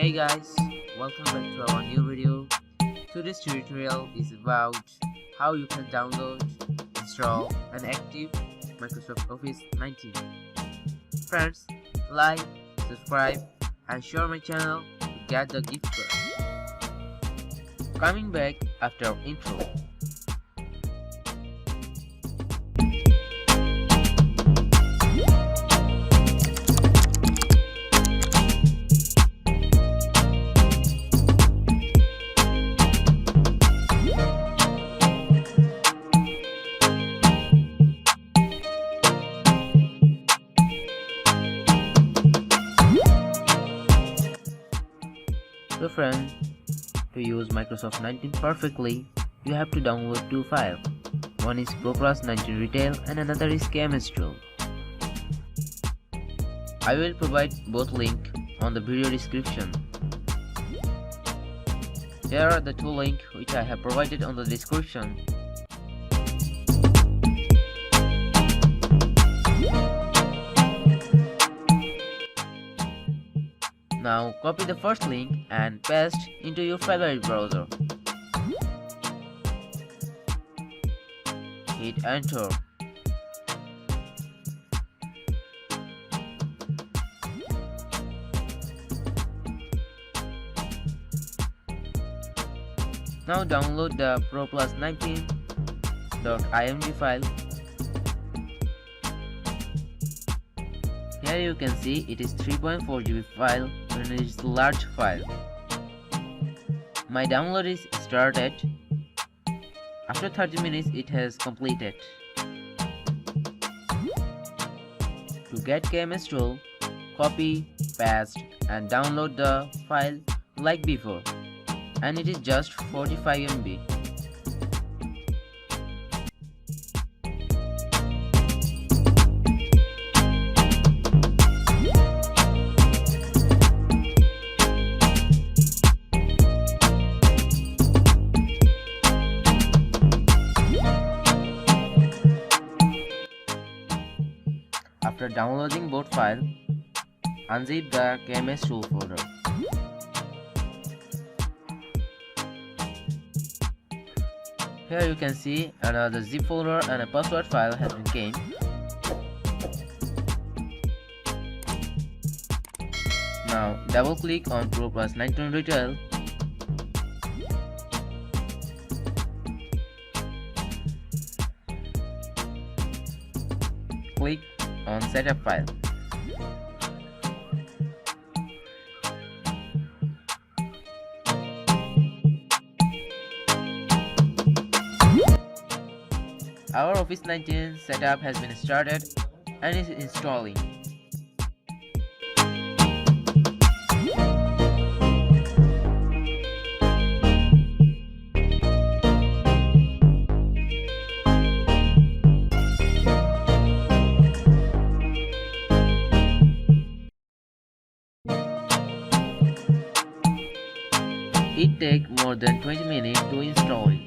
Hey guys, welcome back to our new video. Today's tutorial is about how you can download, install and active Microsoft Office 19. Friends, like, subscribe and share my channel to get the gift card. Coming back after our intro. So friends, to use Microsoft 19 perfectly, you have to download two files. One is ProPlus 19 Retail and another is KMS Tool. I will provide both links on the video description. Here are the two links which I have provided on the description. Now copy the first link and paste into your favorite browser. Hit enter. Now download the ProPlus 19.img file. Here you can see it is 3.4 GB file and it is a large file. My download is started. After 30 minutes it has completed. To get KMS Tool, copy, paste and download the file like before, and it is just 45 MB. After downloading both files, unzip the KMS Tool folder. Here you can see another zip folder and a password file has been came. Now double click on ProPlus 19 Retail. Click on setup file. Our Office 19 setup has been started and is installing. It takes more than 20 minutes to install it.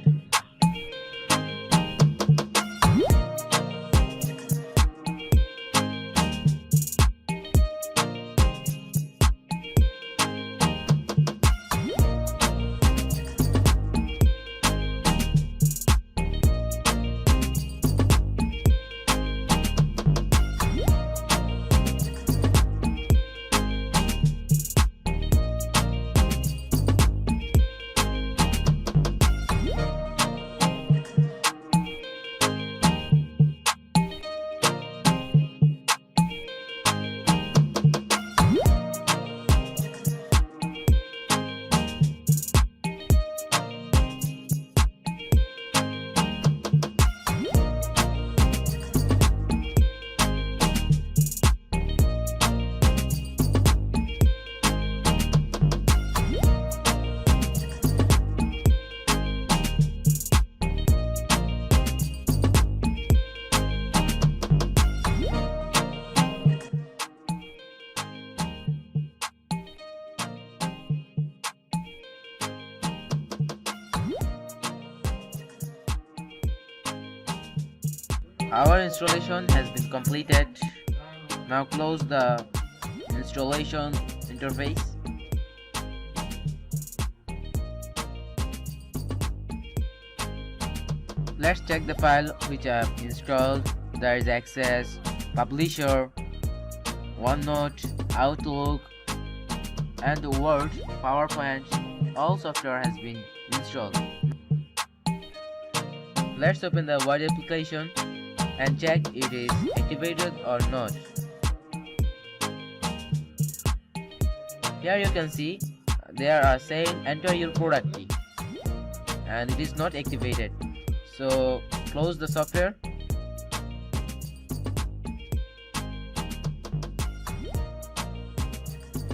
Our installation has been completed. Now close the installation interface. Let's check the file which I have installed. There is Access, Publisher, OneNote, Outlook, and the Word, PowerPoint. All software has been installed. Let's open the Word application and check it is activated or not. Here you can see there are saying enter your product key and it is not activated. So close the software.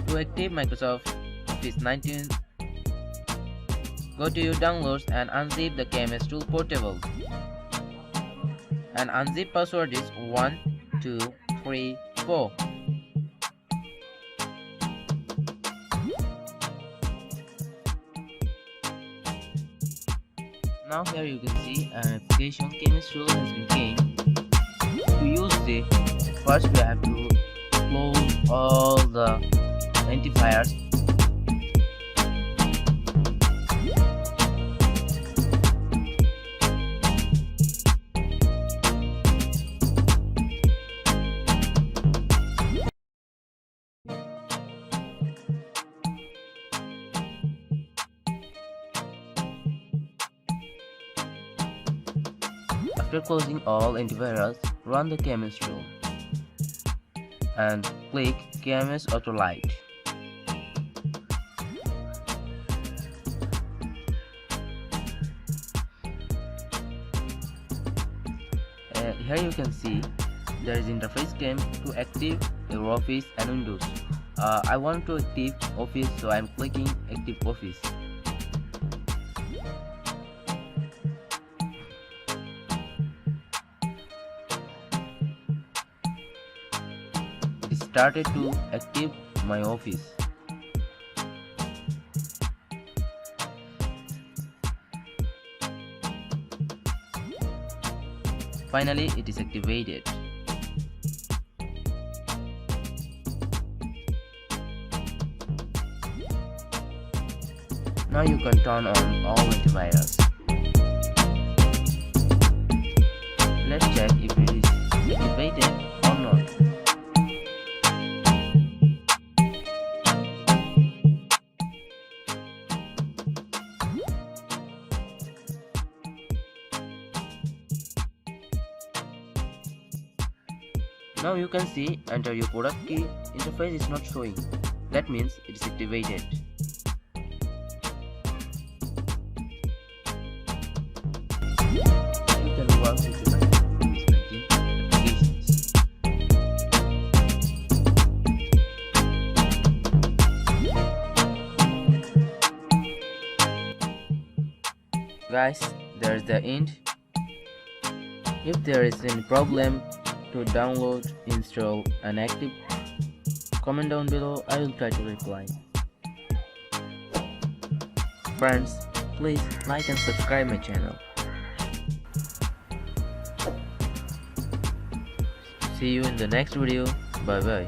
To active Microsoft Office 19, go to your downloads and unzip the KMS Tool Portable. And unzip password is 1234. Now here you can see an application KMS Tool has been gained. To use it, first we have to close all the antivirus. After closing all antivirus, run the KMS tool and click KMS Auto Lite. Here you can see there is interface came to active your Office and Windows. I want to active Office, so I am clicking Active Office. It started to active my Office. Finally, it is activated. Now you can turn on all antivirus. Let's check if it is activated or not. Now you can see enter your product key interface is not showing. That means it is activated. You can work with your Office 19 applications. Guys, there's the end. If there is any problem to download, install and active, comment down below. I will try to reply. Friends, please like and subscribe my channel. See you in the next video. Bye bye.